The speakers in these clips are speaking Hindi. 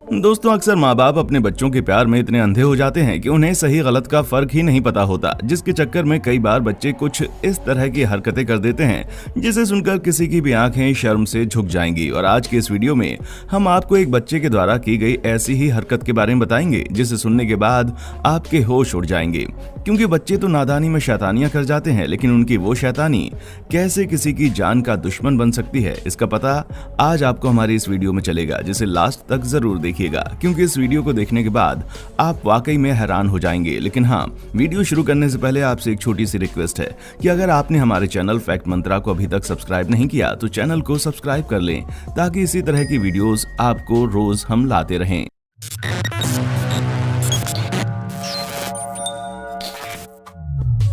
दोस्तों, अक्सर माँ बाप अपने बच्चों के प्यार में इतने अंधे हो जाते हैं कि उन्हें सही गलत का फर्क ही नहीं पता होता, जिसके चक्कर में कई बार बच्चे कुछ इस तरह की हरकतें कर देते हैं जिसे सुनकर किसी की भी आंखें शर्म से झुक जाएंगी। और आज के इस वीडियो में हम आपको एक बच्चे के द्वारा की गई ऐसी ही हरकत के बारे में बताएंगे जिसे सुनने के बाद आपके होश उड़ जाएंगे। क्योंकि बच्चे तो नादानी में शैतानियां कर जाते हैं, लेकिन उनकी वो शैतानी कैसे किसी की जान का दुश्मन बन सकती है, इसका पता आज आपको हमारी इस वीडियो में चलेगा, जिसे लास्ट तक जरूर देखिएगा क्योंकि इस वीडियो को देखने के बाद आप वाकई में हैरान हो जाएंगे। लेकिन हाँ, वीडियो शुरू करने से पहले आपसे एक छोटी सी रिक्वेस्ट है कि अगर आपने हमारे चैनल फैक्ट मंत्रा को अभी तक सब्सक्राइब नहीं किया तो चैनल को सब्सक्राइब कर लें ताकि इसी तरह की वीडियोस आपको रोज हम लाते रहें।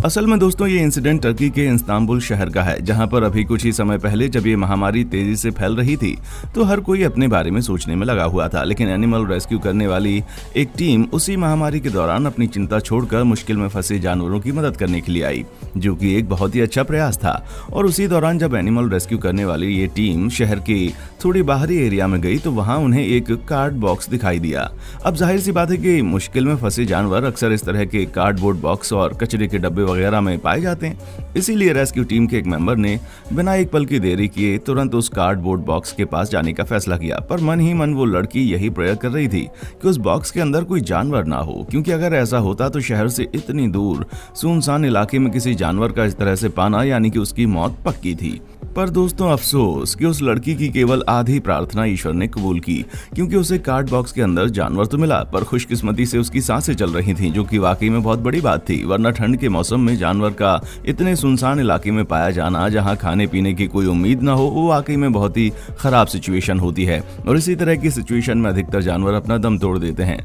असल में दोस्तों, ये इंसिडेंट टर्की के इस्तांबुल शहर का है, जहां पर अभी कुछ ही समय पहले जब ये महामारी तेजी से फैल रही थी तो हर कोई अपने बारे में सोचने में लगा हुआ था। लेकिन एनिमल रेस्क्यू करने वाली एक टीम उसी महामारी के दौरान अपनी चिंता छोड़कर मुश्किल में फंसे जानवरों की मदद करने के लिए आई, जो कि एक बहुत ही अच्छा प्रयास था। और उसी दौरान जब एनिमल रेस्क्यू करने वाली ये टीम शहर की थोड़ी बाहरी एरिया में गई तो वहां उन्हें एक कार्ड बॉक्स दिखाई दिया। अब जाहिर सी बात है कि मुश्किल में फंसे जानवर अक्सर इस तरह के कार्डबोर्ड बॉक्स और कचरे के डब्बे वगैरह में पाए जाते हैं। इसीलिए रेस्क्यू टीम के एक मेंबर ने बिना एक पल की देरी किए तुरंत उस कार्डबोर्ड बॉक्स के पास जाने का फैसला किया। पर मन ही मन वो लड़की यही प्रयास कर रही थी कि उस बॉक्स के अंदर कोई जानवर ना हो, क्योंकि अगर ऐसा होता तो शहर से इतनी दूर सुनसान इलाके में किसी जानवर का इस तरह से पाना यानी कि उसकी मौत पक्की थी। पर दोस्तों, अफसोस कि उस लड़की की केवल आधी प्रार्थना ईश्वर ने कबूल की, क्योंकि उसे कार्ड बॉक्स के अंदर जानवर तो मिला पर खुशकिस्मती से उसकी सांसें चल रही थीं, जो कि वाकई में बहुत बड़ी बात थी। वरना ठंड के मौसम में जानवर का इतने सुनसान इलाके में पाया जाना जहां खाने पीने की कोई उम्मीद ना हो, वो वाकई में बहुत ही खराब सिचुएशन होती है। और इसी तरह की सिचुएशन में अधिकतर जानवर अपना दम तोड़ देते हैं।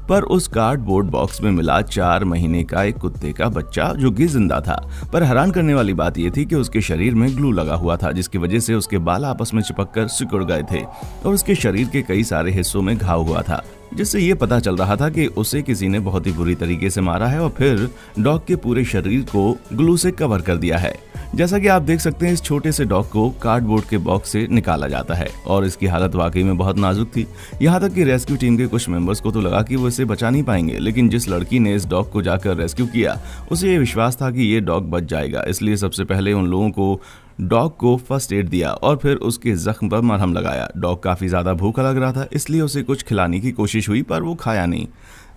पर उस कार्डबोर्ड बॉक्स में मिला 4 महीने का एक कुत्ते का बच्चा, जो कि जिंदा था। पर हैरान करने वाली बात यह थी कि उसके शरीर में ग्लू लगा हुआ था, जिसकी वजह से उसके बाल आपस में चिपककर सिकुड़ गए थे और उसके शरीर के कई सारे हिस्सों में घाव हुआ था, जिससे ये पता चल रहा था कि उसे किसी ने बहुत ही बुरी तरीके से मारा है और फिर डॉग के पूरे शरीर को ग्लू से कवर कर दिया है। जैसा कि आप देख सकते हैं, इस छोटे से डॉग को कार्डबोर्ड के बॉक्स से निकाला जाता है और इसकी हालत वाकई में बहुत नाजुक थी। यहाँ तक कि रेस्क्यू टीम के कुछ मेंबर्स को तो लगा कि वो इसे बचा नहीं पाएंगे, लेकिन जिस लड़की ने इस डॉग को जाकर रेस्क्यू किया उसे ये विश्वास था कि ये डॉग बच जाएगा। इसलिए सबसे पहले उन लोगों को डॉग को फर्स्ट एड दिया और फिर उसके जख्म पर मरहम लगाया। डॉग काफी ज्यादा भूखा लग रहा था, इसलिए उसे कुछ खिलाने की कोशिश हुई पर वो खाया नहीं,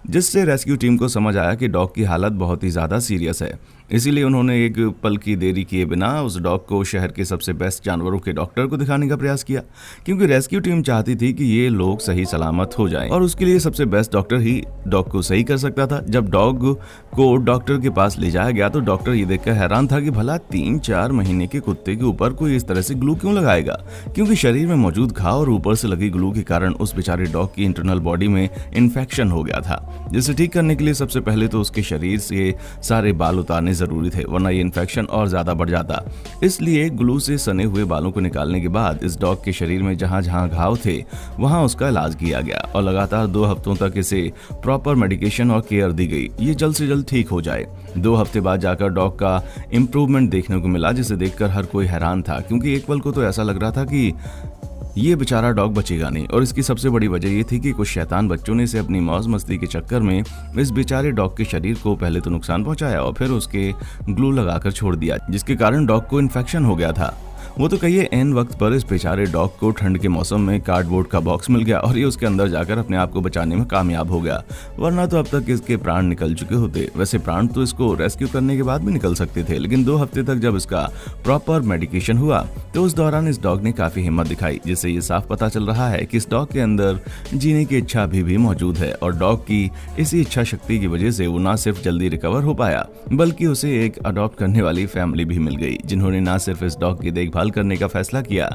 जिससे रेस्क्यू टीम को समझ आया कि डॉग की हालत बहुत ही ज़्यादा सीरियस है। इसीलिए उन्होंने एक पल की देरी किए बिना उस डॉग को शहर के सबसे बेस्ट जानवरों के डॉक्टर को दिखाने का प्रयास किया, क्योंकि रेस्क्यू टीम चाहती थी कि ये लोग सही सलामत हो जाएं और उसके लिए सबसे बेस्ट डॉक्टर ही डॉग को सही कर सकता था। जब डॉग को डॉक्टर के पास ले जाया गया तो डॉक्टर ये देखकर हैरान था कि भला 3-4 महीने के कुत्ते के ऊपर कोई इस तरह से ग्लू क्यों लगाएगा, क्योंकि शरीर में मौजूद घाव और ऊपर से लगी ग्लू के कारण उस बेचारे डॉग की इंटरनल बॉडी में इन्फेक्शन हो गया था, जिसे ठीक करने के लिए सबसे पहले तो उसके शरीर से सारे बाल उतारने जरूरी थे, वरना ये इन्फेक्शन और ज्यादा बढ़ जाता। इसलिए ग्लू से सने हुए बालों को निकालने के बाद इस डॉग के शरीर में जहां जहां घाव थे वहां उसका इलाज किया गया और लगातार 2 हफ्तों तक इसे प्रॉपर मेडिकेशन और केयर दी गई, ये जल्द से जल्द ठीक हो जाए। 2 हफ्ते बाद जाकर डॉग का इम्प्रूवमेंट देखने को मिला, जिसे देखकर हर कोई हैरान था, क्योंकि एक पल को तो ऐसा लग रहा था कि ये बेचारा डॉग बचेगा नहीं। और इसकी सबसे बड़ी वजह ये थी कि कुछ शैतान बच्चों ने इसे अपनी मौज मस्ती के चक्कर में इस बेचारे डॉग के शरीर को पहले तो नुकसान पहुंचाया और फिर उसके ग्लू लगाकर छोड़ दिया, जिसके कारण डॉग को इन्फेक्शन हो गया था। वो तो कहिए एन वक्त पर इस बेचारे डॉग को ठंड के मौसम में कार्डबोर्ड का बॉक्स मिल गया और ये उसके अंदर जाकर अपने आप को बचाने में कामयाब हो गया, वरना तो अब तक इसके प्राण निकल चुके होते। वैसे प्राण तो इसको रेस्क्यू करने के बाद भी निकल सकते थे, लेकिन 2 हफ्ते तक जब इसका प्रॉपर मेडिकेशन हुआ तो उस दौरान इस डॉग ने काफी हिम्मत दिखाई, जिससे ये साफ पता चल रहा है कि इस डॉग के अंदर जीने की इच्छा अभी भी मौजूद है। और डॉग की इसी इच्छा शक्ति की वजह से वो न सिर्फ जल्दी रिकवर हो पाया, बल्कि उसे एक अडॉप्ट करने वाली फैमिली भी मिल गई, जिन्होंने न सिर्फ इस डॉग की देखभाल करने का फैसला किया,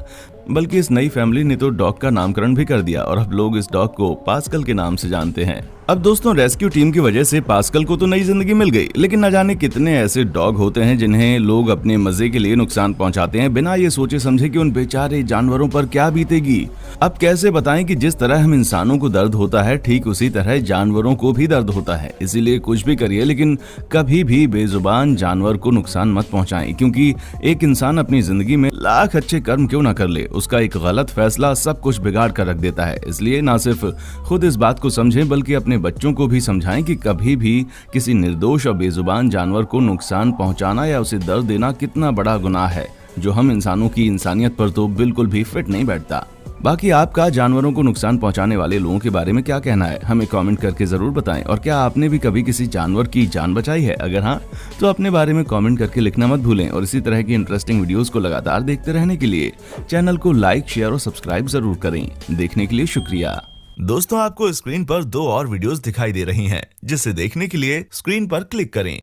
बल्कि इस नई फैमिली ने तो डॉग का नामकरण भी कर दिया और अब लोग इस डॉग को पास्कल के नाम से जानते हैं। अब दोस्तों, रेस्क्यू टीम की वजह से पास्कल को तो नई जिंदगी मिल गई, लेकिन न जाने कितने ऐसे डॉग होते हैं जिन्हें लोग अपने मजे के लिए नुकसान पहुंचाते हैं बिना ये सोचे समझे कि उन बेचारे जानवरों पर क्या बीतेगी। अब कैसे बताएं कि जिस तरह हम इंसानों को दर्द होता है ठीक उसी तरह जानवरों को भी दर्द होता है। इसीलिए कुछ भी करिए, लेकिन कभी भी बेजुबान जानवर को नुकसान मत पहुंचाएं, क्योंकि एक इंसान अपनी जिंदगी में लाख अच्छे कर्म क्यों ना कर ले, उसका एक गलत फैसला सब कुछ बिगाड़ कर रख देता है। इसलिए ना सिर्फ खुद इस बात को समझें बल्कि अपने बच्चों को भी समझाएं कि कभी भी किसी निर्दोष और बेजुबान जानवर को नुकसान पहुंचाना या उसे दर्द देना कितना बड़ा गुनाह है, जो हम इंसानों की इंसानियत पर तो बिल्कुल भी फिट नहीं बैठता। बाकी आपका जानवरों को नुकसान पहुंचाने वाले लोगों के बारे में क्या कहना है, हमें कमेंट करके जरूर बताएं। और क्या आपने भी कभी किसी जानवर की जान बचाई है? अगर हाँ तो अपने बारे में कमेंट करके लिखना मत भूलें। और इसी तरह की इंटरेस्टिंग वीडियोस को लगातार देखते रहने के लिए चैनल को लाइक, शेयर और सब्सक्राइब जरूर करें। देखने के लिए शुक्रिया। दोस्तों, आपको स्क्रीन पर 2 और वीडियोस दिखाई दे रही हैं, जिसे देखने के लिए स्क्रीन पर क्लिक करें।